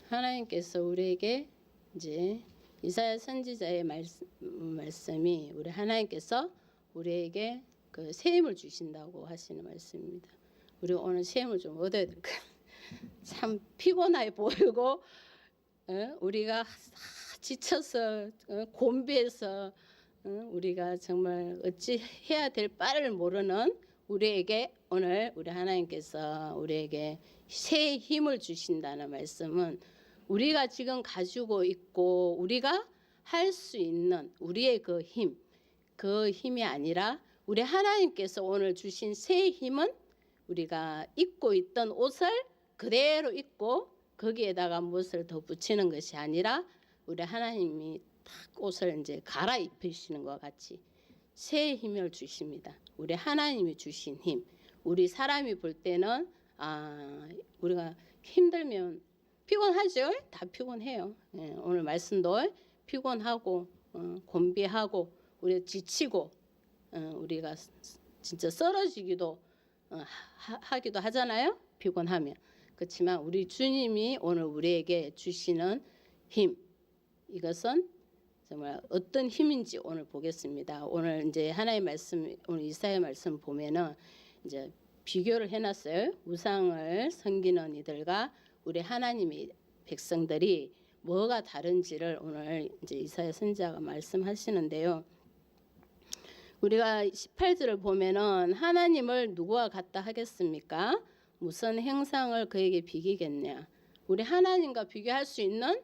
하나님께서 우리에게 이제 이사야 선지자의 말씀이 우리 하나님께서 우리에게 그 새 힘을 주신다고 하시는 말씀입니다. 우리 오늘 새 힘을 좀 얻어야 될 거예요. 참 피곤해 보이고 우리가 지쳐서 곤비해서 우리가 정말 어찌 해야 될 바를 모르는 우리에게 오늘 우리 하나님께서 우리에게 새 힘을 주신다는 말씀은 우리가 지금 가지고 있고 우리가 할 수 있는 우리의 그 힘이 아니라 우리 하나님께서 오늘 주신 새 힘은 우리가 입고 있던 옷을 그대로 입고 거기에다가 무엇을 더 붙이는 것이 아니라 우리 하나님이 딱 옷을 이제 갈아입히시는 것 같이 새 힘을 주십니다. 우리 하나님이 주신 힘. 우리 사람이 볼 때는 우리가 힘들면 피곤하죠. 다 피곤해요. 오늘 말씀도 피곤하고 곤비하고 우리 지치고 우리가 진짜 쓰러지기도 하기도 하잖아요. 피곤하면. 그렇지만 우리 주님이 오늘 우리에게 주시는 힘, 이것은 정말 어떤 힘인지 오늘 보겠습니다. 오늘 이제 하나님의 말씀, 오늘 이사야 말씀 보면은 이제 비교를 해놨어요. 우상을 섬기는 이들과 우리 하나님의 백성들이 뭐가 다른지를 오늘 이제 이사야 선지자가 말씀하시는데요. 우리가 18절을 보면은 하나님을 누구와 같다 하겠습니까? 무슨 형상을 그에게 비기겠냐? 우리 하나님과 비교할 수 있는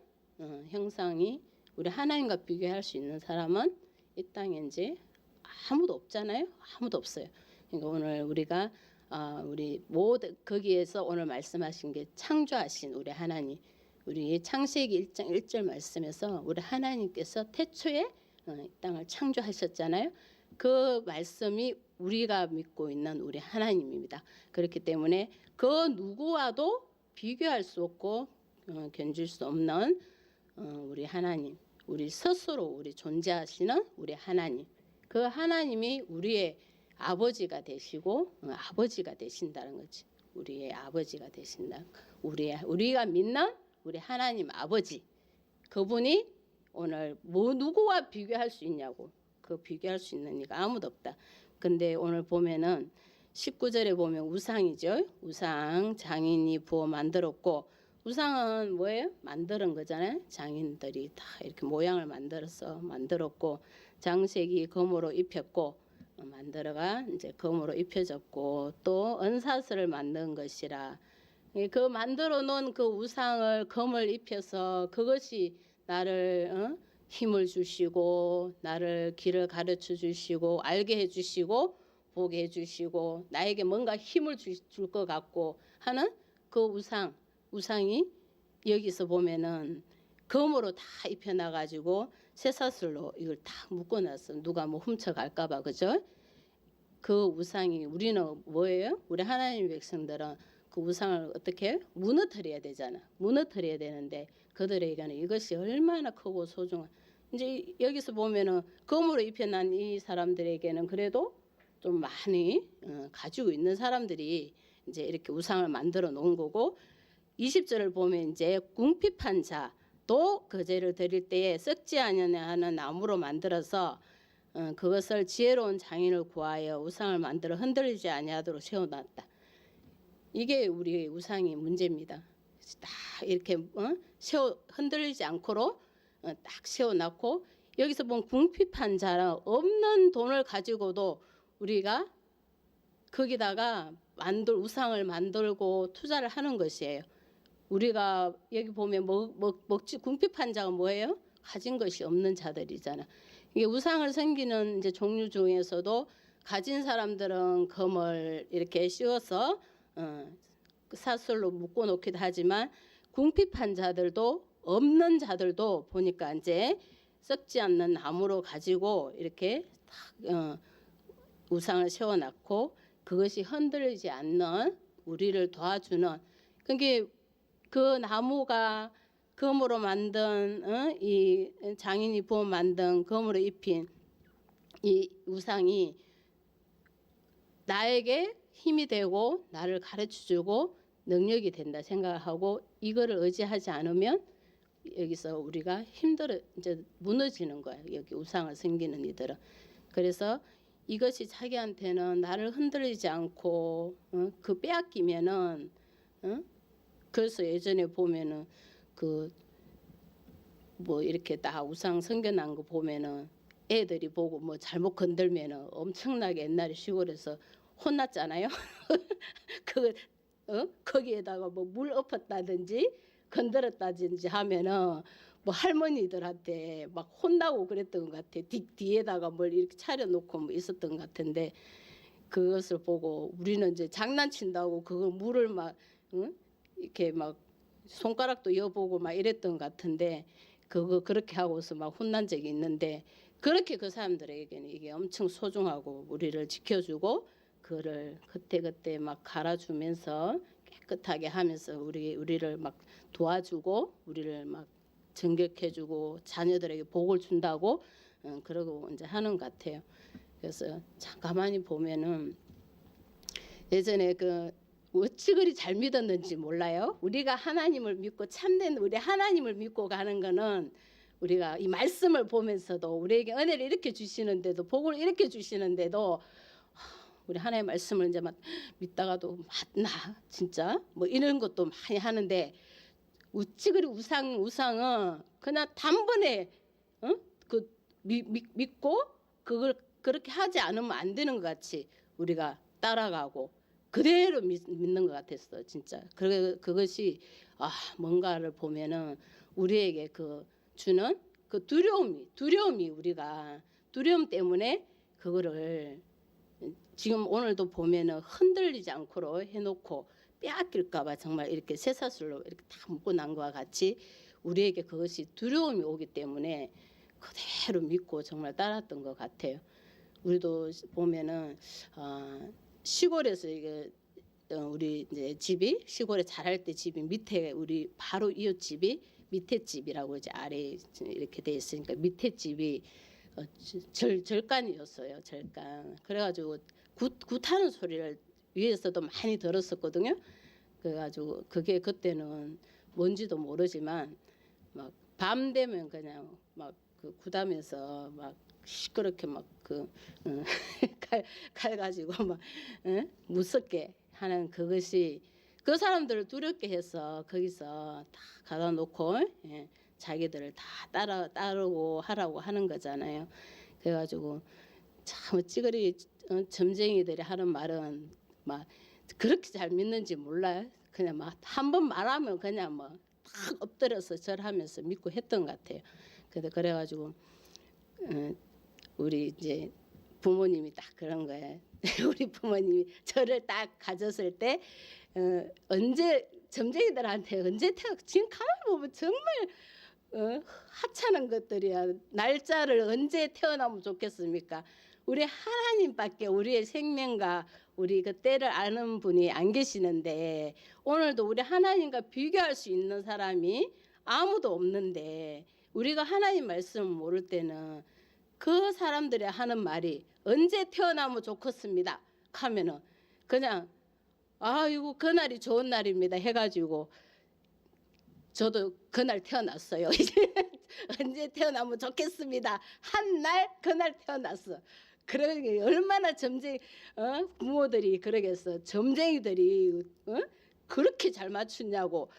형상이 우리 하나님과 비교할 수 있는 사람은 이 땅에 이제 아무도 없잖아요. 아무도 없어요. 그러니까 오늘 우리가 우리 모두 거기에서 오늘 말씀하신 게 창조하신 우리 하나님, 우리 창세기 1장 1절 말씀에서 우리 하나님께서 태초에 이 땅을 창조하셨잖아요. 그 말씀이 우리가 믿고 있는 우리 하나님입니다. 그렇기 때문에 그 누구와도 비교할 수 없고 견줄 수 없는 우리 하나님, 우리 스스로 우리 존재하시는 우리 하나님, 그 하나님이 우리의 아버지가 되시고 아버지가 되신다는 거지. 우리의 아버지가 되신다. 우리가 믿는 우리 하나님 아버지, 그분이 오늘 누구와 비교할 수 있냐고. 그 비교할 수 있는 이가 아무도 없다. 근데 오늘 보면은 19절에 보면 우상이죠. 우상 장인이 부어 만들었고, 우상은 뭐예요? 만드는 거잖아요. 장인들이 다 이렇게 모양을 만들었고, 장색이 금으로 입혔고, 만들어가 이제 금으로 입혀졌고, 또 은사슬을 만든 것이라. 그 만들어 놓은 그 우상을 금을 입혀서 그것이 나를 힘을 주시고 나를 길을 가르쳐 주시고 알게 해 주시고 보게 해 주시고 나에게 뭔가 힘을 줄 것 같고 하는 그 우상이 여기서 보면은 금으로 다 입혀놔 가지고 쇠사슬로 이걸 다 묶어놨어. 누가 뭐 훔쳐갈까 봐. 그죠? 그 우상이 우리는 뭐예요? 우리 하나님 백성들은 그 우상을 어떻게 무너뜨려야 되잖아. 무너뜨려야 되는데 그들에게는 이것이 얼마나 크고 소중한. 이제 여기서 보면은 금으로 입혀난 이 사람들에게는 그래도 좀 많이 가지고 있는 사람들이 이제 이렇게 우상을 만들어 놓은 거고 20절을 보면 이제 궁핍한 자도 그 제를 드릴 때에 썩지 아니하냐 하는 나무로 만들어서 그것을 지혜로운 장인을 구하여 우상을 만들어 흔들리지 아니하도록 세워놨다. 이게 우리 우상의 문제입니다. 딱 이렇게 흔들리지 않고로 딱 세워놨고 여기서 보면 궁핍한 자는 없는 돈을 가지고도 우리가 거기다가 우상을 만들고 투자를 하는 것이에요. 우리가 여기 보면 먹지 궁핍한 자가 뭐예요? 가진 것이 없는 자들이잖아. 이게 우상을 섬기는 이제 종류 중에서도 가진 사람들은 금을 이렇게 씌워서 사슬로 묶어 놓기도 하지만 궁핍한 자들도 없는 자들도 보니까 이제 썩지 않는 나무로 가지고 이렇게 딱 우상을 세워놨고 그것이 흔들리지 않는 우리를 도와주는 그게 그 나무가 금으로 만든 이 장인이 부어 만든 금으로 입힌 이 우상이 나에게 힘이 되고 나를 가르쳐주고 능력이 된다 생각하고 이거를 의지하지 않으면 여기서 우리가 힘들어 이제 무너지는 거야. 여기 우상을 섬기는 이들은. 그래서 이것이 자기한테는 나를 흔들리지 않고 그 빼앗기면은 그래서 예전에 보면은 그 뭐 이렇게 다 우상 섬겨난 거 보면은 애들이 보고 뭐 잘못 건들면은 엄청나게 옛날에 시골에서 혼났잖아요. 그 거기에다가 뭐 물 엎었다든지 건드렸다든지 하면은 뭐 할머니들한테 막 혼나고 그랬던 것 같아. 뒤에다가 뭘 이렇게 차려놓고 뭐 있었던 것 같은데 그것을 보고 우리는 이제 장난친다고 그거 물을 막 이렇게 막 손가락도 여보고 막 이랬던 것 같은데 그거 그렇게 하고서 막 혼난 적이 있는데 그렇게 그 사람들에게는 이게 엄청 소중하고 우리를 지켜주고 그를 그때그때 막 갈아주면서 깨끗하게 하면서 우리를 막 도와주고 우리를 막 정결해주고 자녀들에게 복을 준다고 그러고 이제 하는 것 같아요. 그래서 참 가만히 보면은 예전에 그 어찌 그리 잘 믿었는지 몰라요. 우리가 하나님을 믿고 참된 우리 하나님을 믿고 가는 거는 우리가 이 말씀을 보면서도 우리에게 은혜를 이렇게 주시는데도 복을 이렇게 주시는데도 우리 하나님의 말씀을 이제 막 믿다가도 맞나 진짜 뭐 이런 것도 많이 하는데 어찌 그리 우상은 그냥 단번에 그 믿고 그걸 그렇게 하지 않으면 안 되는 것 같이 우리가 따라가고 그대로 믿는 것 같았어 진짜. 그것이 뭔가를 보면은 우리에게 그 주는 그 두려움이 우리가 두려움 때문에 그거를 지금 오늘도 보면은 흔들리지 않고로 해놓고 빼앗길까봐 정말 이렇게 쇠사슬로 이렇게 다 묶고 난 것과 같이 우리에게 그것이 두려움이 오기 때문에 그대로 믿고 정말 따랐던 것 같아요. 우리도 보면은 시골에서 이게 우리 이제 집이 시골에 자랄 때 집이 밑에 우리 바로 이웃 집이 밑에 집이라고 이제 아래 이렇게 돼 있으니까 밑에 집이 절간이었어요. 절간. 그래가지고 굿하는 소리를 위에서도 많이 들었었거든요. 그래가지고 그게 그때는 뭔지도 모르지만 막 밤 되면 그냥 막 그 굿하면서 막 시끄럽게 막 그 칼 가지고 막 무섭게 하는 그것이 그 사람들을 두렵게 해서 거기서 다 가다 놓고 자기들을 다 따르고 하라고 하는 거잖아요. 그래가지고 참 찌그리 점쟁이들이 하는 말은 막 그렇게 잘 믿는지 몰라요. 그냥 막 한 번 말하면 그냥 뭐 딱 엎드려서 절하면서 믿고 했던 것 같아요. 그래가지고 우리 이제 부모님이 딱 그런 거예요. 우리 부모님이 저를 딱 가졌을 때 언제 점쟁이들한테 언제 지금 가만 보면 정말 하찮은 것들이야. 날짜를 언제 태어나면 좋겠습니까? 우리 하나님밖에 우리의 생명과 우리 그 때를 아는 분이 안 계시는데 오늘도 우리 하나님과 비교할 수 있는 사람이 아무도 없는데 우리가 하나님 말씀을 모를 때는 그 사람들이 하는 말이 언제 태어나면 좋겠습니다 하면은 그냥 아이고 그날이 좋은 날입니다 해가지고 저도 그날 태어났어요. 언제 태어나면 좋겠습니다 한 날 그날 태어났어. 그러게 얼마나 부모들이 그러겠어. 점쟁이들이 그렇게 잘 맞추냐고.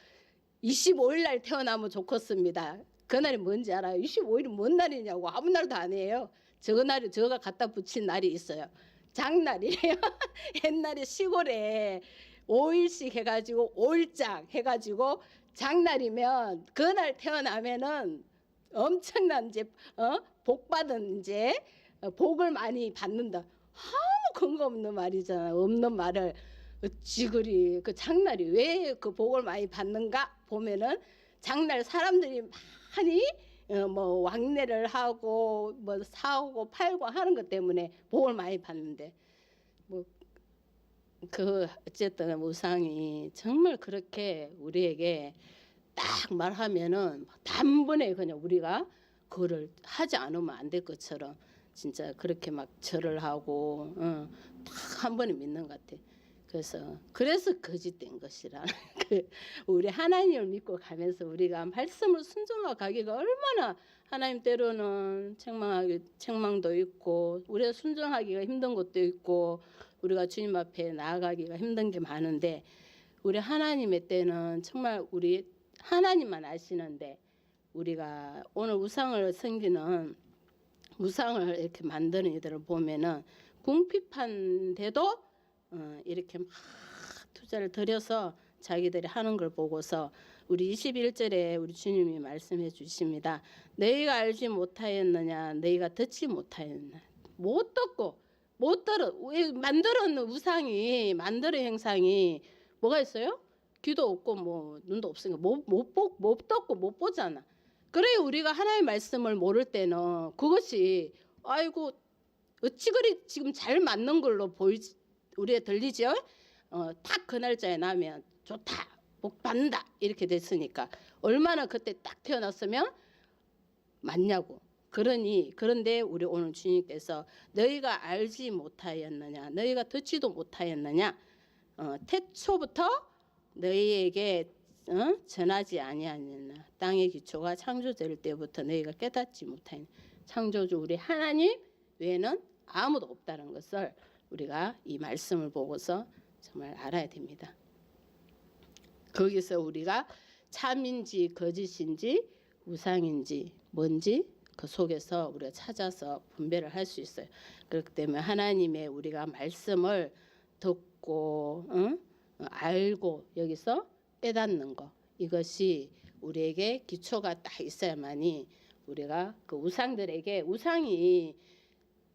25일 날 태어나면 좋겠습니다. 그날이 뭔지 알아요? 25일이 뭔 날이냐고. 아무 날도 아니에요. 저날이 저가 갖다 붙인 날이 있어요. 장날이에요. 옛날에 시골에 5일씩 해가지고 5일장 해가지고 장날이면 그날 태어나면은 엄청난 이제 복받은 이제 복을 많이 받는다. 아무 근거 없는 말이잖아. 없는 말을 어찌 그리 그 장날이 왜 그 복을 많이 받는가 보면은 장날 사람들이 많이 뭐 왕래를 하고 뭐 사오고 팔고 하는 것 때문에 복을 많이 받는데 뭐 그 어쨌든 우상이 정말 그렇게 우리에게 딱 말하면은 단번에 그냥 우리가 그거를 하지 않으면 안 될 것처럼 진짜 그렇게 막 절을 하고 딱 한 번에 믿는 것 같아. 그래서 거짓된 것이라. 우리 하나님을 믿고 가면서 우리가 말씀을 순종하고 가기가 얼마나 하나님 때로는 책망도 있고 우리가 순종하기가 힘든 것도 있고 우리가 주님 앞에 나아가기가 힘든 게 많은데 우리 하나님의 때는 정말 우리 하나님만 아시는데 우리가 오늘 우상을 섬기는 우상을 이렇게 만드는 이들을 보면은 궁핍한데도 이렇게 막 투자를 들여서 자기들이 하는 걸 보고서 우리 21절에 우리 주님이 말씀해 주십니다. 너희가 알지 못하였느냐 너희가 듣지 못하였느냐 못 듣고 못 들어 왜 만들었는 우상이 만들어 행상이 뭐가 있어요? 귀도 없고 뭐 눈도 없으니까 못 듣고 못 보잖아. 그래 우리가 하나님의 말씀을 모를 때는 그것이 아이고 어찌 그리 지금 잘 맞는 걸로 우리에 들리죠? 딱 그 날짜에 나면 좋다 복 받는다 이렇게 됐으니까 얼마나 그때 딱 태어났으면 맞냐고. 그런데 우리 오늘 주님께서 너희가 알지 못하였느냐 너희가 듣지도 못하였느냐 태초부터 너희에게 전하지 아니하느냐 땅의 기초가 창조될 때부터 너희가 깨닫지 못하였느냐 창조주 우리 하나님 외에는 아무도 없다는 것을 우리가 이 말씀을 보고서 정말 알아야 됩니다. 거기서 우리가 참인지 거짓인지 우상인지 뭔지 그 속에서 우리가 찾아서 분별을 할 수 있어요. 그렇기 때문에 하나님의 우리가 말씀을 듣고 알고 여기서 깨닫는 거 이것이 우리에게 기초가 딱 있어야만이 우리가 그 우상들에게 우상이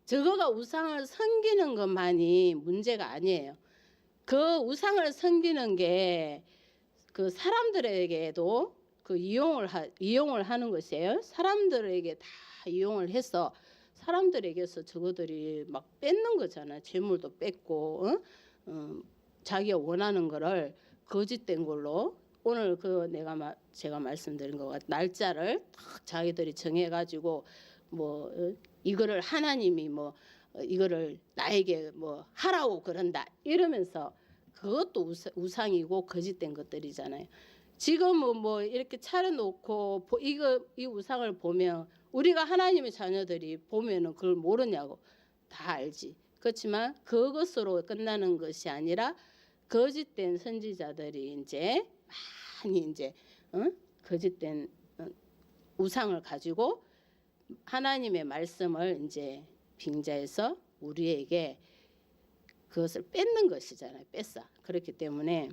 저거가 우상을 섬기는 것만이 문제가 아니에요. 그 우상을 섬기는 게 그 사람들에게도 그 이용을 하는 것이에요. 사람들에게 다 이용을 해서 사람들에게서 저거들이 막 뺏는 거잖아. 재물도 뺏고 자기가 원하는 거를 거짓된 걸로 오늘 제가 말씀드린 것 같은 날짜를 딱 자기들이 정해가지고 뭐 이거를 하나님이 뭐 이거를 나에게 뭐 하라고 그런다 이러면서 그것도 우상이고 거짓된 것들이잖아요. 지금은 뭐 이렇게 차려놓고 이 우상을 보면 우리가 하나님의 자녀들이 보면은 그걸 모르냐고 다 알지. 그렇지만 그것으로 끝나는 것이 아니라 거짓된 선지자들이 이제 많이 이제 거짓된 우상을 가지고 하나님의 말씀을 이제 빙자해서 우리에게 그것을 뺏는 것이잖아요. 뺏어. 그렇기 때문에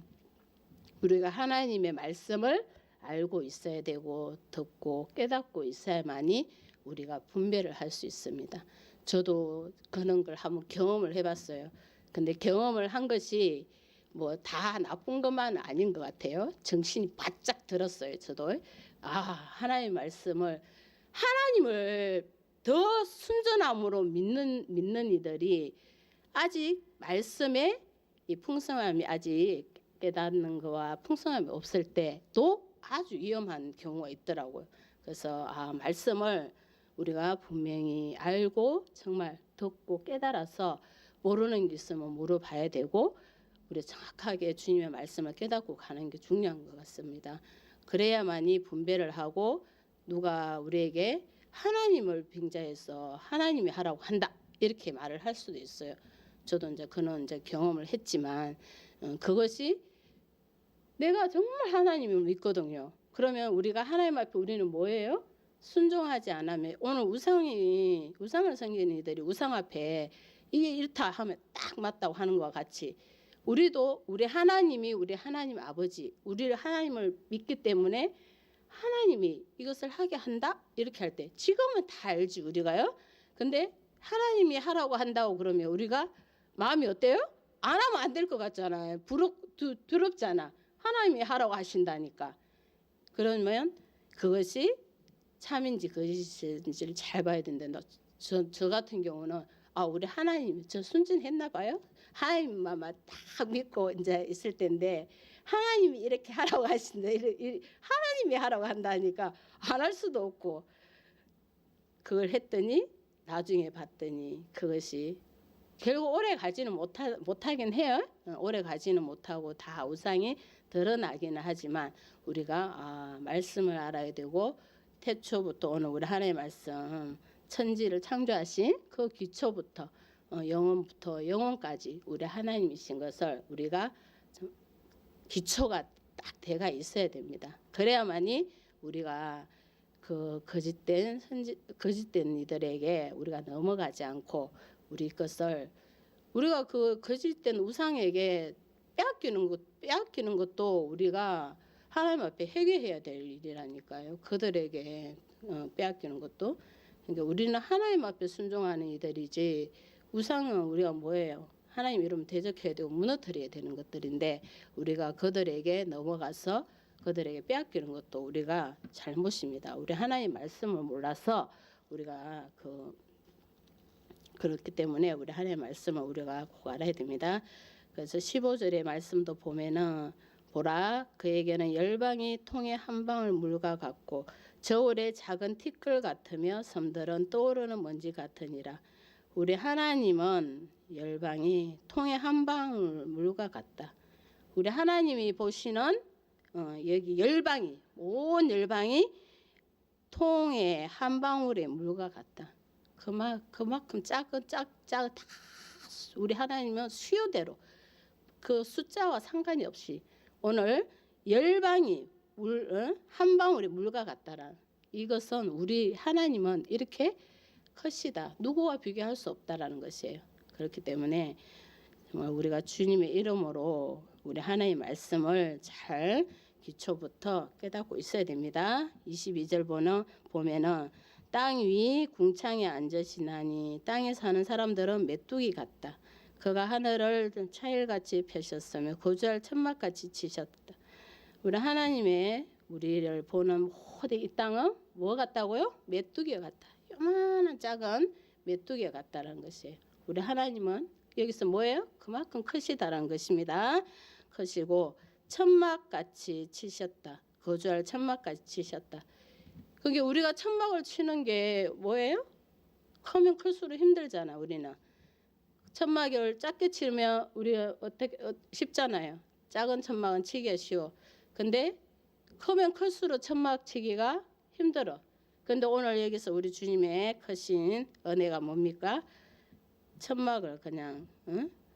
우리가 하나님의 말씀을 알고 있어야 되고 듣고 깨닫고 있어야만이 우리가 분별을 할 수 있습니다. 저도 그런 걸 한번 경험을 해봤어요. 근데 경험을 한 것이 뭐 다 나쁜 것만 아닌 것 같아요. 정신이 바짝 들었어요. 저도 하나님의 말씀을 하나님을 더 순전함으로 믿는 이들이 아직 말씀에 이 풍성함이 아직 깨닫는 거와 풍성함이 없을 때도 아주 위험한 경우가 있더라고요. 그래서 말씀을 우리가 분명히 알고 정말 듣고 깨달아서 모르는 게 있으면 물어봐야 되고 우리 정확하게 주님의 말씀을 깨닫고 가는 게 중요한 것 같습니다. 그래야만이 분별을 하고 누가 우리에게 하나님을 빙자해서 하나님이 하라고 한다 이렇게 말을 할 수도 있어요. 저도 그는 경험을 했지만 그것이 내가 정말 하나님을 믿거든요. 그러면 우리가 하나님 앞에 우리는 뭐예요? 순종하지 않으면 오늘 우상을 섬기는 이들이 우상 앞에 이게 이렇다 하면 딱 맞다고 하는 것과 같이 우리도 우리 하나님이 우리 하나님 아버지 우리를 하나님을 믿기 때문에 하나님이 이것을 하게 한다 이렇게 할 때 지금은 다 알지 우리가요. 근데 하나님이 하라고 한다고 그러면 우리가 마음이 어때요? 안 하면 안 될 것 같잖아요. 두렵잖아. 하나님이 하라고 하신다니까. 그러면 그것이 참인지 거짓인지를 잘 봐야 된다. 저 같은 경우는 우리 하나님 저 순진했나 봐요. 하나님만 딱 믿고 이제 있을 텐데 하나님이 이렇게 하라고 하신다. 하나님이 하라고 한다니까 안 할 수도 없고 그걸 했더니 나중에 봤더니 그것이 결국 오래 가지는 못하긴 해요. 오래 가지는 못하고 다 우상이 드러나기는 하지만 우리가 말씀을 알아야 되고 태초부터 오늘 우리 하나님의 말씀 천지를 창조하신 그 기초부터 영원부터 영원까지 우리 하나님이신 것을 우리가 기초가 딱 돼가 있어야 됩니다. 그래야만이 우리가 그 거짓된 이들에게 우리가 넘어가지 않고 우리 것을 우리가 그 거짓된 우상에게 빼앗기는 것도 우리가 하나님 앞에 회개해야 될 일이라니까요. 그들에게 빼앗기는 것도. 그러니까 우리는 하나님 앞에 순종하는 이들이지 우상은 우리가 뭐예요? 하나님 이름 대적해야 되고 무너뜨려야 되는 것들인데 우리가 그들에게 넘어가서 그들에게 빼앗기는 것도 우리가 잘못입니다. 우리 하나님 말씀을 몰라서 우리가 그렇기 때문에 우리 하나님 말씀을 우리가 꼭 알아야 됩니다. 그래서 15절의 말씀도 보면은 보라 그에게는 열방이 통에 한 방울 물과 같고 저울의 작은 티끌 같으며 섬들은 떠오르는 먼지 같으니라. 우리 하나님은 열방이 통에 한 방울 물과 같다. 우리 하나님이 보시는 여기 열방이 온 열방이 통에 한 방울의 물과 같다. 그만큼 작은 다 우리 하나님은 수요대로 그 숫자와 상관이 없이 오늘 열방이 한 방울의 물과 같다라. 이것은 우리 하나님은 이렇게 크시다. 누구와 비교할 수 없다라는 것이에요. 그렇기 때문에 정말 우리가 주님의 이름으로 우리 하나님의 말씀을 잘 기초부터 깨닫고 있어야 됩니다. 22절 보면은 땅 위 궁창에 앉으시나니 땅에 사는 사람들은 메뚜기 같다. 그가 하늘을 차일같이 펴셨으며 거주할 천막같이 치셨다. 우리 하나님의 우리를 보는 모든 이 땅은 뭐 같다고요? 메뚜기 같다. 요만한 작은 메뚜기 같다라는 것이에요. 우리 하나님은 여기서 뭐예요? 그만큼 크시다라는 것입니다. 크시고 천막같이 치셨다. 거주할 천막같이 치셨다. 그게 우리가 천막을 치는 게 뭐예요? 크면 클수록 힘들잖아. 우리는 천막을 작게 치면 우리 어떻게 쉽잖아요. 작은 천막은 치기가 쉬워. 근데 크면 클수록 천막 치기가 힘들어. 근데 오늘 여기서 우리 주님의 크신 은혜가 뭡니까? 천막을 그냥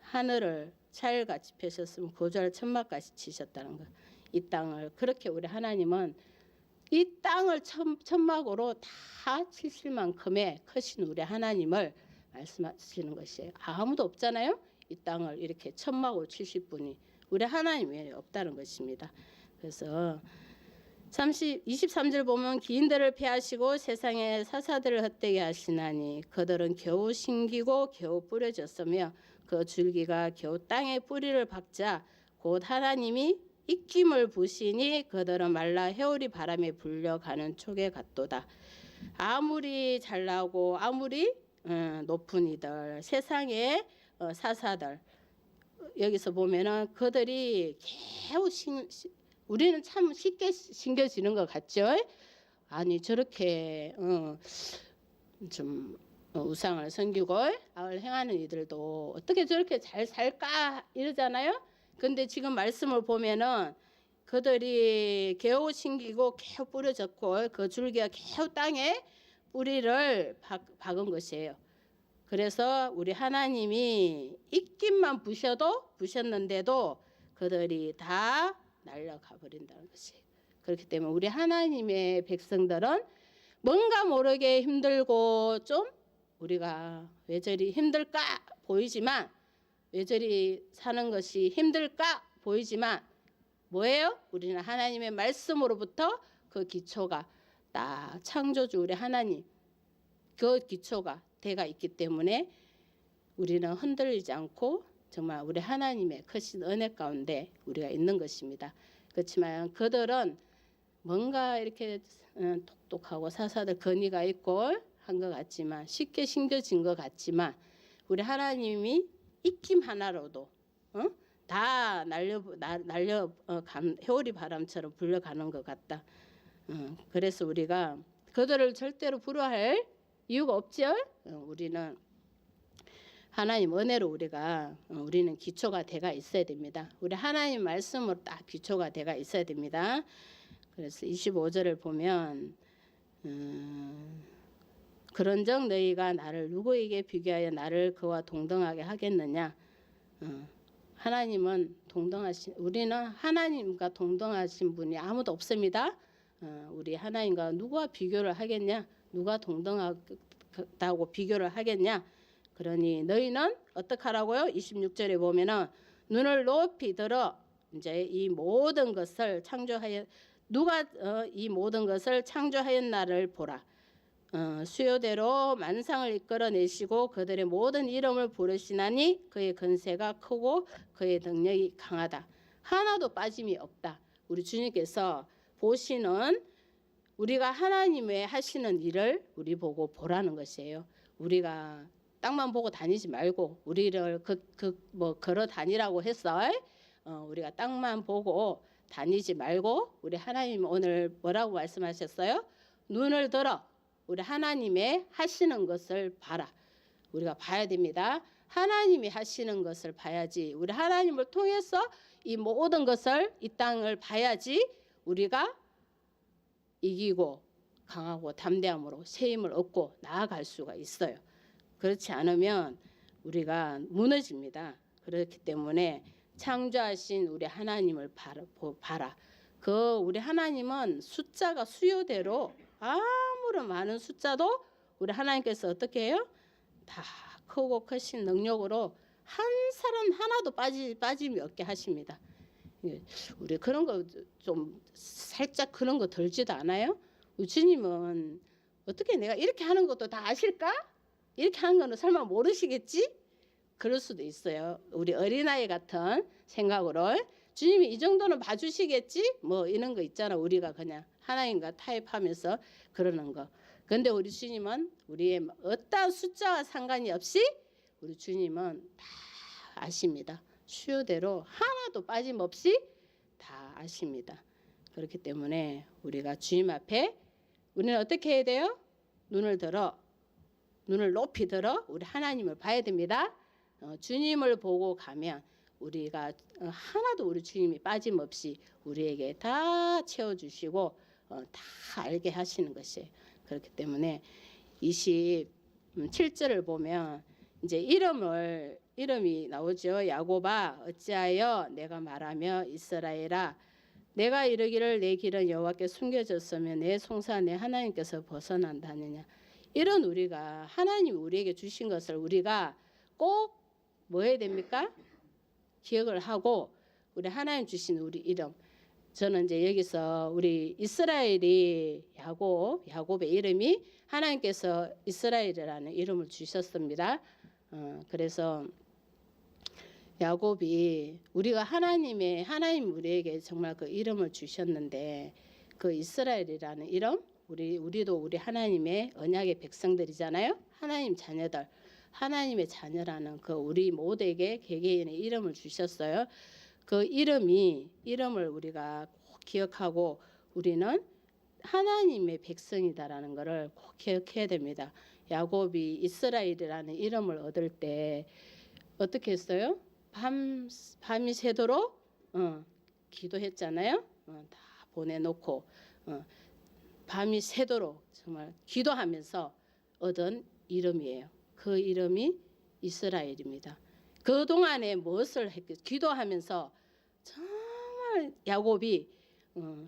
하늘을 차일같이 펴셨으면 거주할 천막같이 치셨다는 거. 이 땅을 그렇게 우리 하나님은 이 땅을 천막으로 다 치실 만큼의 크신 우리 하나님을 말씀하시는 것이에요. 아무도 없잖아요. 이 땅을 이렇게 천막으로 치실 분이 우리 하나님 외에 없다는 것입니다. 그래서 23절 보면 기인들을 패하시고 세상의 사사들을 헛되게 하시나니 그들은 겨우 심기고 겨우 뿌려졌으며 그 줄기가 겨우 땅에 뿌리를 박자 곧 하나님이 입김을 부시니 그들은 말라 해오리 바람에 불려가는 촉에 같도다. 아무리 잘나고 아무리 높은 이들 세상의 사사들 여기서 보면은 그들이 겨우 우리는 참 쉽게 심겨지는 것 같죠? 아니 저렇게 좀 우상을 섬기고 악을 행하는 이들도 어떻게 저렇게 잘 살까 이러잖아요. 근데 지금 말씀을 보면은 그들이 겨우 심기고 겨우 뿌려졌고 그 줄기가 겨우 땅에 뿌리를 박은 것이에요. 그래서 우리 하나님이 입김만 부셨는데도 그들이 다 날아가 버린다는 것이에요. 그렇기 때문에 우리 하나님의 백성들은 뭔가 모르게 힘들고 좀 우리가 왜 저리 힘들까 보이지만 왜 저리 사는 것이 힘들까 보이지만 뭐예요? 우리는 하나님의 말씀으로부터 그 기초가 딱 창조주 우리 하나님 그 기초가 대가 있기 때문에 우리는 흔들리지 않고 정말 우리 하나님의 크신 은혜 가운데 우리가 있는 것입니다. 그렇지만 그들은 뭔가 이렇게 똑똑하고 사사들 건의가 있고 한 것 같지만 쉽게 심겨진 것 같지만 우리 하나님이 입김 하나로도 다 해오리 바람처럼 불려가는 것 같다. 그래서 우리가 그들을 절대로 부러워할 이유가 없죠. 우리는 하나님 은혜로 우리는 기초가 돼가 있어야 됩니다. 우리 하나님 말씀으로 딱 기초가 돼가 있어야 됩니다. 그래서 25절을 보면 그런즉 너희가 나를 누구에게 비교하여 나를 그와 동등하게 하겠느냐. 하나님은 우리는 하나님과 동등하신 분이 아무도 없습니다. 우리 하나님과 누가 비교를 하겠냐? 누가 동등하다고 비교를 하겠냐? 그러니 너희는 어떻게 하라고요? 26절에 보면은 눈을 높이 들어 이제 이 모든 것을 창조하여 누가 이 모든 것을 창조하였나를 보라. 수요대로 만상을 이끌어내시고 그들의 모든 이름을 부르시나니 그의 근세가 크고 그의 능력이 강하다. 하나도 빠짐이 없다. 우리 주님께서 보시는 우리가 하나님의 하시는 일을 우리 보고 보라는 것이에요. 우리가 땅만 보고 다니지 말고 우리를 걸어 다니라고 했어. 우리가 땅만 보고 다니지 말고 우리 하나님 오늘 뭐라고 말씀하셨어요? 눈을 들어 우리 하나님의 하시는 것을 봐라. 우리가 봐야 됩니다. 하나님이 하시는 것을 봐야지. 우리 하나님을 통해서 이 모든 것을 이 땅을 봐야지 우리가 이기고 강하고 담대함으로 새 힘을 얻고 나아갈 수가 있어요. 그렇지 않으면 우리가 무너집니다. 그렇기 때문에 창조하신 우리 하나님을 봐라. 그 우리 하나님은 숫자가 수요대로 아무런 많은 숫자도 우리 하나님께서 어떻게 해요? 다 크고 크신 능력으로 한 사람 하나도 빠짐이 없게 하십니다. 우리 그런 거 좀 살짝 그런 거 들지도 않아요? 우리 주님은 어떻게 내가 이렇게 하는 것도 다 아실까? 이렇게 하는 거는 설마 모르시겠지? 그럴 수도 있어요. 우리 어린아이 같은 생각으로 주님이 이 정도는 봐주시겠지? 뭐 이런 거 있잖아. 우리가 그냥 하나님과 타협하면서 그러는 거. 그런데 우리 주님은 우리의 어떠한 숫자와 상관이 없이 우리 주님은 다 아십니다. 수요대로 하나도 빠짐없이 다 아십니다. 그렇기 때문에 우리가 주님 앞에 우리는 어떻게 해야 돼요? 눈을 높이 들어 우리 하나님을 봐야 됩니다. 주님을 보고 가면 우리가 하나도 우리 주님이 빠짐없이 우리에게 다 채워주시고 다 알게 하시는 것이에요. 그렇기 때문에 27절을 보면 이제 이름이 나오죠. 야곱아 어찌하여 내가 말하며 이스라엘아 내가 이르기를 내 길은 여호와께 숨겨졌으며 내 송사 내 하나님께서 벗어난다느냐. 이런 우리가 하나님이 우리에게 주신 것을 우리가 꼭 뭐 해야 됩니까? 기억을 하고 우리 하나님 주신 우리 이름. 저는 이제 여기서 우리 이스라엘이 야곱의 이름이 하나님께서 이스라엘이라는 이름을 주셨습니다. 그래서 야곱이 우리가 하나님 우리에게 정말 그 이름을 주셨는데 그 이스라엘이라는 이름 우리도 우리 하나님의 언약의 백성들이잖아요. 하나님 자녀들. 하나님의 자녀라는 그 우리 모두에게 개개인의 이름을 주셨어요. 그 이름을 우리가 꼭 기억하고 우리는 하나님의 백성이다라는 것을 꼭 기억해야 됩니다. 야곱이 이스라엘이라는 이름을 얻을 때 어떻게 했어요? 밤이 새도록 기도했잖아요. 다 보내놓고 밤이 새도록 정말 기도하면서 얻은 이름이에요. 그 이름이 이스라엘입니다. 그 동안에 무엇을 했겠어요? 기도하면서 정말 야곱이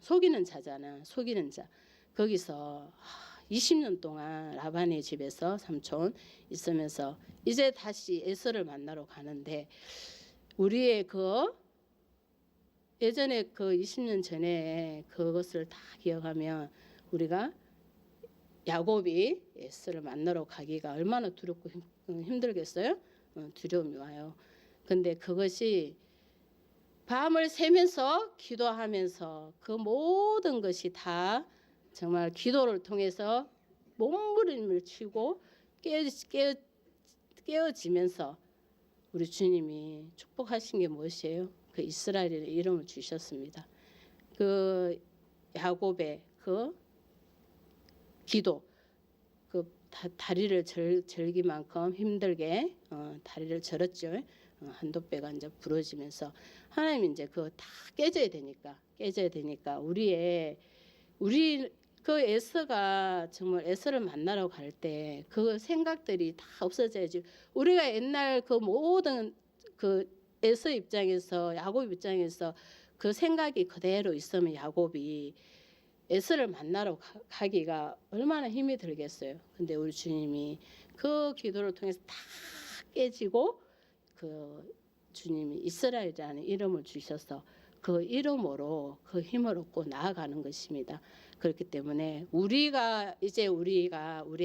속이는 자잖아. 속이는 자. 거기서 20년 동안 라반의 집에서 삼촌 있으면서 이제 다시 에서를 만나러 가는데 우리의 예전에 20년 전에 그것을 다 기억하면 우리가 야곱이 에서를 만나러 가기가 얼마나 두렵고 힘들겠어요? 두려움이 와요. 근데 그것이 밤을 새면서 기도하면서 그 모든 것이 다 정말 기도를 통해서 몸부림을 치고 깨어지면서 우리 주님이 축복하신 게 무엇이에요? 그 이스라엘의 이름을 주셨습니다. 그 야곱의 그 기도, 다리를 절기만큼 힘들게 다리를 절었죠. 한도뼈가 이제 부러지면서 하나님 이제 그거 다 깨져야 되니까 우리 그 에서가 정말 에서를 만나러 갈 때 그 생각들이 다 없어져야지. 우리가 옛날 그 모든 그 에서 입장에서 야곱 입장에서 그 생각이 그대로 있으면 야곱이 에서를 만나러 가기가 얼마나 힘이 들겠어요. 근데 우리 주님이 그 기도를 통해서 다 깨지고 그 주님이 이스라엘이라는 이름을 주셔서 그 이름으로 그 힘을 얻고 나아가는 것입니다. 그렇기 때문에 우리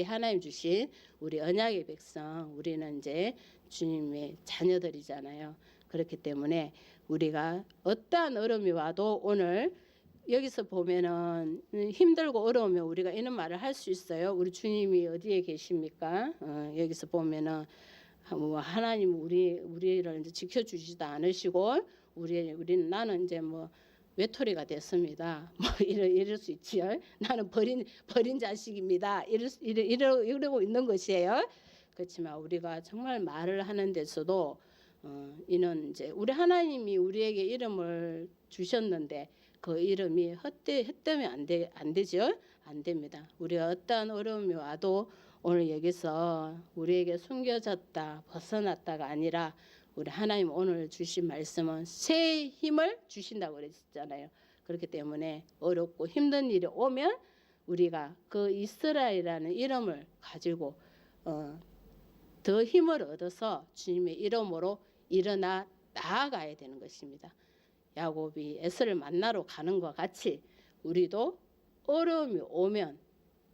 하나님 주신 우리 언약의 백성, 우리는 이제 주님의 자녀들이잖아요. 그렇기 때문에 우리가 어떠한 어려움이 와도 오늘 여기서 보면은 힘들고 어려우면 우리가 이런 말을 할 수 있어요. 우리 주님이 어디에 계십니까? 여기서 보면은 하나님 우리를 이제 지켜주지도 않으시고 우리는 나는 이제 뭐 외톨이가 됐습니다. 뭐 이럴 수 있지요. 나는 버린 자식입니다. 이러고 있는 것이에요. 그렇지만 우리가 정말 말을 하는 데서도 이는 이제 우리 하나님이 우리에게 이름을 주셨는데 그 이름이 헛되면 안 되죠. 안 됩니다. 우리가 어떠한 어려움이 와도 오늘 여기서 우리에게 숨겨졌다 벗어났다가 아니라 우리 하나님 오늘 주신 말씀은 새 힘을 주신다고 그랬잖아요. 그렇기 때문에 어렵고 힘든 일이 오면 우리가 그 이스라엘이라는 이름을 가지고 더 힘을 얻어서 주님의 이름으로 일어나 나아가야 되는 것입니다. 야곱이 에서를 만나러 가는 것 같이 우리도 어려움이 오면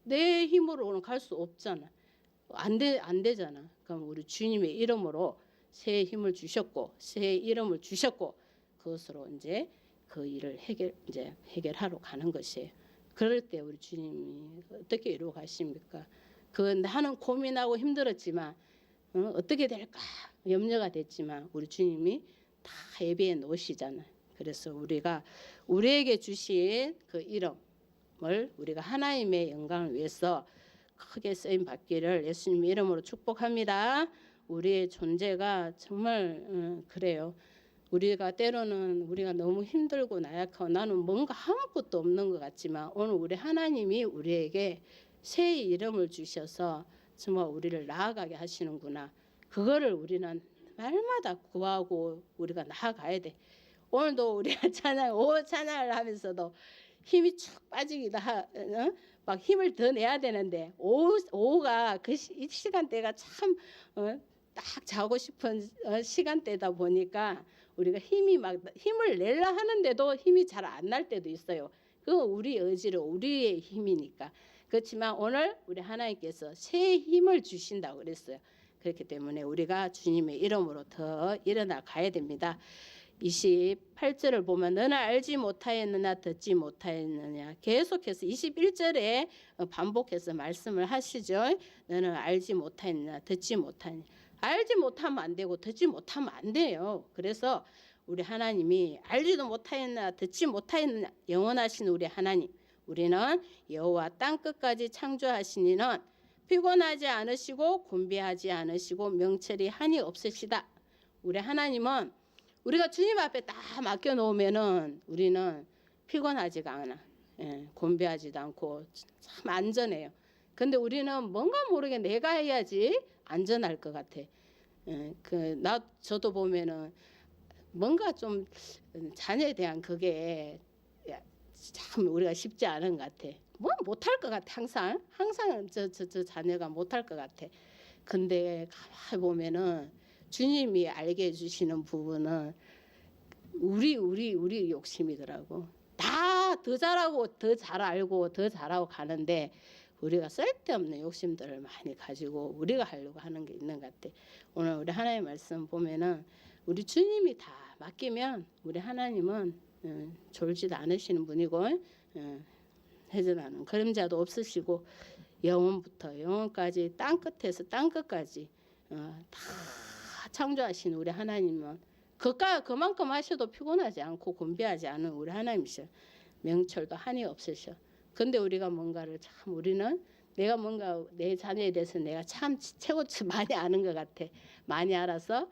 내 힘으로는 갈 수 없잖아. 안 되잖아. 그럼 우리 주님의 이름으로 새 힘을 주셨고 새 이름을 주셨고 그것으로 이제 그 일을 해결하러 가는 것이에요. 그럴 때 우리 주님이 어떻게 이루어 가십니까? 그 나는 고민하고 힘들었지만 어떻게 될까 염려가 됐지만 우리 주님이 다 예비해 놓으시잖아요. 그래서 우리에게 주신 그 이름을 우리가 하나님의 영광을 위해서 크게 쓰임 받기를 예수님 이름으로 축복합니다. 우리의 존재가 정말 그래요. 우리가 때로는 우리가 너무 힘들고 나약하고 나는 뭔가 아무것도 없는 것 같지만 오늘 우리 하나님이 우리에게 새 이름을 주셔서 정말 우리를 나아가게 하시는구나. 그거를 우리는 날마다 구하고 우리가 나아가야 돼. 오늘도 우리가 찬양을 하면서도 힘이 쭉 빠지기도 막 힘을 더 내야 되는데 오후가 이 시간대가 참 딱 자고 싶은 시간대다 보니까 우리가 힘을 내려 하는데도 힘이 잘 안 날 때도 있어요. 그거 우리 의지로 우리의 힘이니까. 그렇지만 오늘 우리 하나님께서 새 힘을 주신다고 그랬어요. 그렇기 때문에 우리가 주님의 이름으로 더 일어나 가야 됩니다. 28절을 보면 너는 알지 못하였느냐 듣지 못하였느냐 계속해서 21절에 반복해서 말씀을 하시죠. 너는 알지 못하였느냐 듣지 못하느냐. 알지 못하면 안 되고 듣지 못하면 안 돼요. 그래서 우리 하나님이 알지도 못하였느냐 듣지 못하였느냐 영원하신 우리 하나님 우리는 여호와 땅끝까지 창조하신 이는 피곤하지 않으시고 곤비하지 않으시고 명철이 한이 없으시다. 우리 하나님은 우리가 주님 앞에 다 맡겨놓으면은 우리는 피곤하지가 않아. 곤비하지도 않고 참 안전해요. 근데 우리는 뭔가 모르게 내가 해야지 안전할 것 같아. 저도 보면은 뭔가 좀 자녀에 대한 그게 참 우리가 쉽지 않은 것 같아. 뭐 못할 것 같아. 항상 저 자녀가 못할 것 같아. 근데 가만히 보면은 주님이 알게 해주시는 부분은 우리 욕심이더라고. 다 더 잘하고 더 잘 알고 더 잘하고 가는데 우리가 쓸데없는 욕심들을 많이 가지고 우리가 하려고 하는 게 있는 것 같아. 오늘 우리 하나님의 말씀 보면은 우리 주님이 다 맡기면 우리 하나님은 졸지도 않으시는 분이고 해전하는 그림자도 없으시고 영원부터 영원까지 땅끝에서 땅끝까지 다 창조하신 우리 하나님은 그만큼 하셔도 피곤하지 않고 곤비하지 않은 우리 하나님이셔. 명철도 한이 없으셔. 근데 우리가 뭔가를 참 우리는 내가 뭔가 내 자녀에 대해서 내가 참 최고 많이 아는 것 같아. 많이 알아서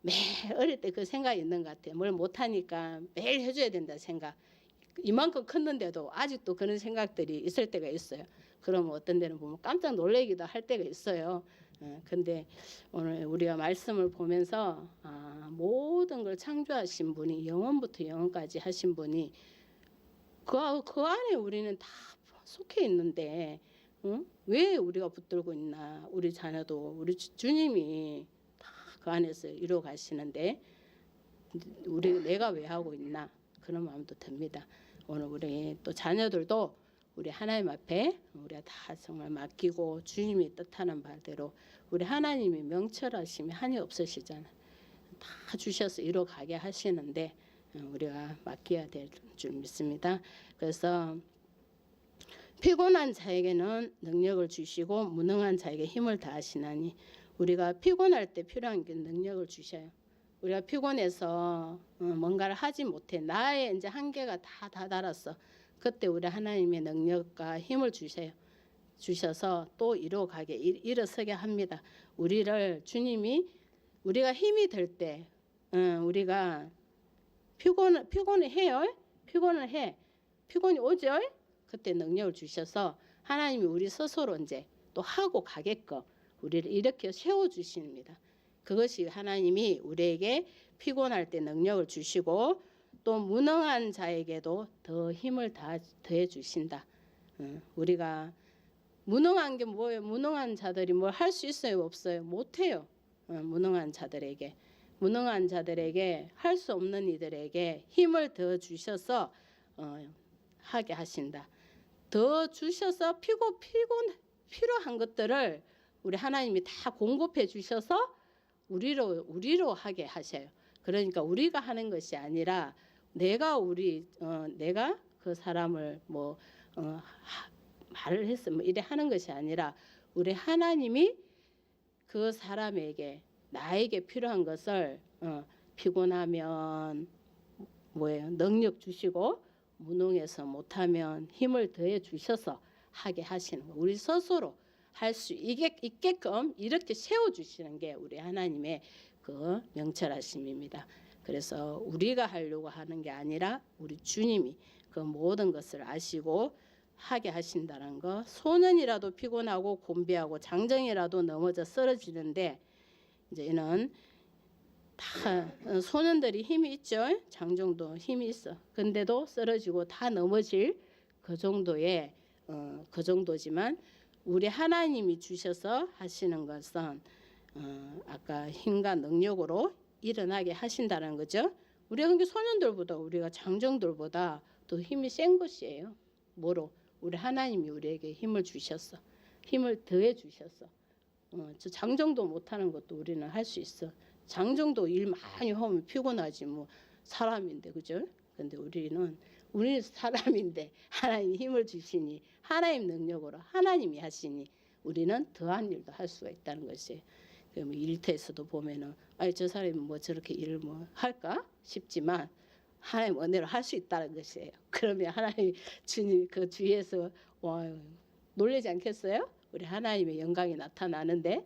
매일 어릴 때 그 생각이 있는 것 같아. 뭘 못하니까 매일 해줘야 된다 생각. 이만큼 컸는데도 아직도 그런 생각들이 있을 때가 있어요. 그러면 어떤 데는 보면 깜짝 놀래기도 할 때가 있어요. 근데 오늘 우리가 말씀을 보면서 모든 걸 창조하신 분이 영원부터 영원까지 하신 분이 그 안에 우리는 다 속해 있는데 왜 우리가 붙들고 있나. 우리 자녀도 우리 주님이 다 그 안에서 이루어 가시는데 내가 왜 하고 있나 그런 마음도 듭니다. 오늘 우리 또 자녀들도 우리 하나님 앞에 우리가 다 정말 맡기고 주님이 뜻하는 바대로 우리 하나님이 명철하심이 한이 없으시잖아요. 다 주셔서 이루어 가게 하시는데 우리가 맡겨야 될 줄 믿습니다. 그래서 피곤한 자에게는 능력을 주시고 무능한 자에게 힘을 다하시나니 우리가 피곤할 때 필요한 게 능력을 주셔요. 우리가 피곤해서 뭔가를 하지 못해. 나의 이제 한계가 다 달았어. 그때 우리 하나님의 능력과 힘을 주셔서 또 이루어가게 일어서게 합니다. 우리를 주님이 우리가 힘이 들 때 우리가 피곤해요. 피곤을 해. 피곤이 오죠. 그때 능력을 주셔서 하나님이 우리 스스로 이제 또 하고 가게끔 우리를 이렇게 세워 주십니다. 그것이 하나님이 우리에게 피곤할 때 능력을 주시고 또 무능한 자에게도 더 힘을 더해 주신다. 우리가 무능한 게 뭐예요? 무능한 자들이 뭘 할 수 있어요? 없어요? 못해요. 무능한 자들에게 할 수 없는 이들에게 힘을 더 주셔서 하게 하신다. 더 주셔서 필요한 것들을 우리 하나님이 다 공급해 주셔서 우리로 하게 하셔요. 그러니까 우리가 하는 것이 아니라 내가 그 사람을 말을 했어 이래 하는 것이 아니라 우리 하나님이 그 사람에게 나에게 필요한 것을 피곤하면 능력 주시고 무능해서 못하면 힘을 더해 주셔서 하게 하시는 거. 우리 스스로 할 수 있게끔 이렇게 세워주시는 게 우리 하나님의 그 명철하심입니다. 그래서 우리가 하려고 하는 게 아니라 우리 주님이 그 모든 것을 아시고 하게 하신다는 거. 소년이라도 피곤하고 곤비하고 장정이라도 넘어져 쓰러지는데 이제는 다 소년들이 힘이 있죠. 장정도 힘이 있어. 근데도 쓰러지고 다 넘어질 그 정도지만 우리 하나님이 주셔서 하시는 것은 아까 힘과 능력으로 일어나게 하신다는 거죠. 우리가 그게 소년들보다 우리가 장정들보다 더 힘이 센 것이에요. 뭐로? 우리 하나님이 우리에게 힘을 주셨어. 힘을 더해 주셨어. 저 장정도 못하는 것도 우리는 할 수 있어. 장정도 일 많이 하면 피곤하지 뭐 사람인데 그죠? 근데 우리는 사람인데 하나님 힘을 주시니 하나님 능력으로 하나님이 하시니 우리는 더한 일도 할 수가 있다는 것이에요. 일터에서도 보면은 저 사람이 뭐 저렇게 일을 뭐 할까 싶지만 하나님 은혜로 할 수 있다는 것이에요. 그러면 하나님 주님 그 주위에서 놀라지 않겠어요? 우리 하나님의 영광이 나타나는데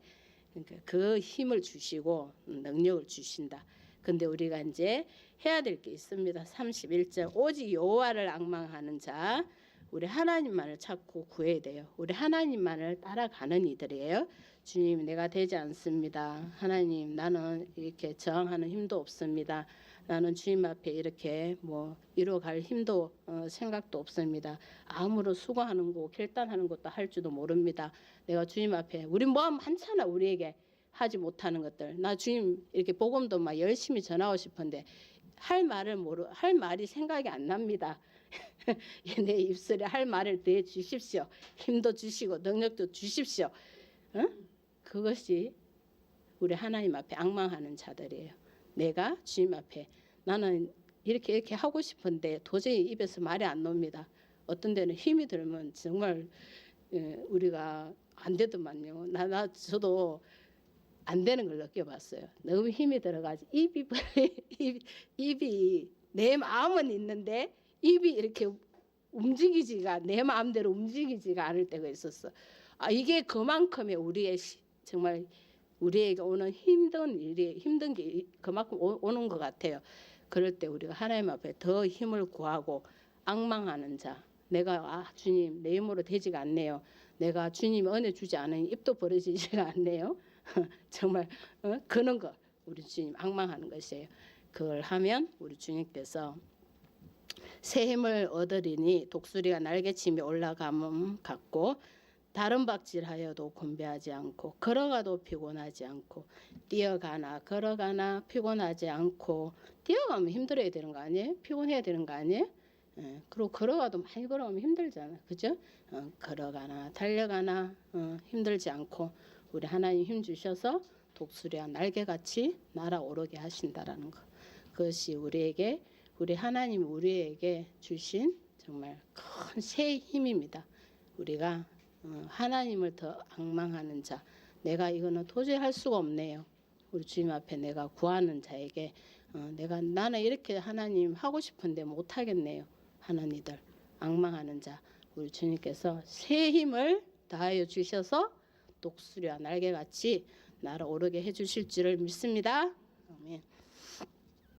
그러니까 그 힘을 주시고 능력을 주신다. 근데 우리가 이제 해야 될 게 있습니다. 31절 오직 여호와를 앙망하는 자 우리 하나님만을 찾고 구해야 돼요. 우리 하나님만을 따라가는 이들이에요. 주님 내가 되지 않습니다. 하나님 나는 이렇게 저항하는 힘도 없습니다. 나는 주님 앞에 이렇게 이루어갈 힘도 생각도 없습니다. 아무런 수고하는 거 결단하는 것도 할 줄도 모릅니다. 내가 주님 앞에 우리 마음 많잖아. 우리에게 하지 못하는 것들. 나 주님 이렇게 복음도 막 열심히 전하고 싶은데 할 말이 생각이 안 납니다. 내 입술에 할 말을 내 주십시오. 힘도 주시고 능력도 주십시오. 그것이 우리 하나님 앞에 앙망하는 자들이에요. 내가 주님 앞에 나는 이렇게 하고 싶은데 도저히 입에서 말이 안 나옵니다. 어떤 데는 힘이 들면 정말 우리가 안 되더만요. 저도 안 되는 걸 느껴봤어요. 너무 힘이 들어가지고 입이 내 마음은 있는데 입이 이렇게 움직이지가 내 마음대로 움직이지가 않을 때가 있었어. 이게 그만큼의 우리의 정말 우리에게 오는 힘든 게 그만큼 오는 것 같아요. 그럴 때 우리가 하나님 앞에 더 힘을 구하고 앙망하는 자. 내가 주님 내 힘으로 되지가 않네요. 내가 주님이 은혜 주지 않으니 입도 벌어지지가 않네요. 정말 그런 거 우리 주님 앙망하는 것이에요. 그걸 하면 우리 주님께서 새 힘을 얻으리니 독수리가 날개침이 올라감음 같고 다른 박질하여도 곤배하지 않고 걸어가도 피곤하지 않고 뛰어가나 걸어가나 피곤하지 않고 뛰어가면 힘들어야 되는 거 아니에요? 피곤해야 되는 거 아니에요? 그리고 걸어가도 많이 걸어가면 힘들잖아, 그죠? 걸어가나 달려가나 힘들지 않고 우리 하나님 힘 주셔서 독수리와 날개같이 날아오르게 하신다라는 거. 그것이 우리 하나님 우리에게 주신 정말 큰 새 힘입니다. 우리가 하나님을 더 앙망하는 자. 내가 이거는 도저히 할 수가 없네요. 우리 주님 앞에 내가 구하는 자에게 나는 이렇게 하나님 하고 싶은데 못 하겠네요. 하나님들 앙망하는 자. 우리 주님께서 새 힘을 다하여 주셔서 독수리와 날개같이 날아오르게 해주실 줄을 믿습니다. 아멘.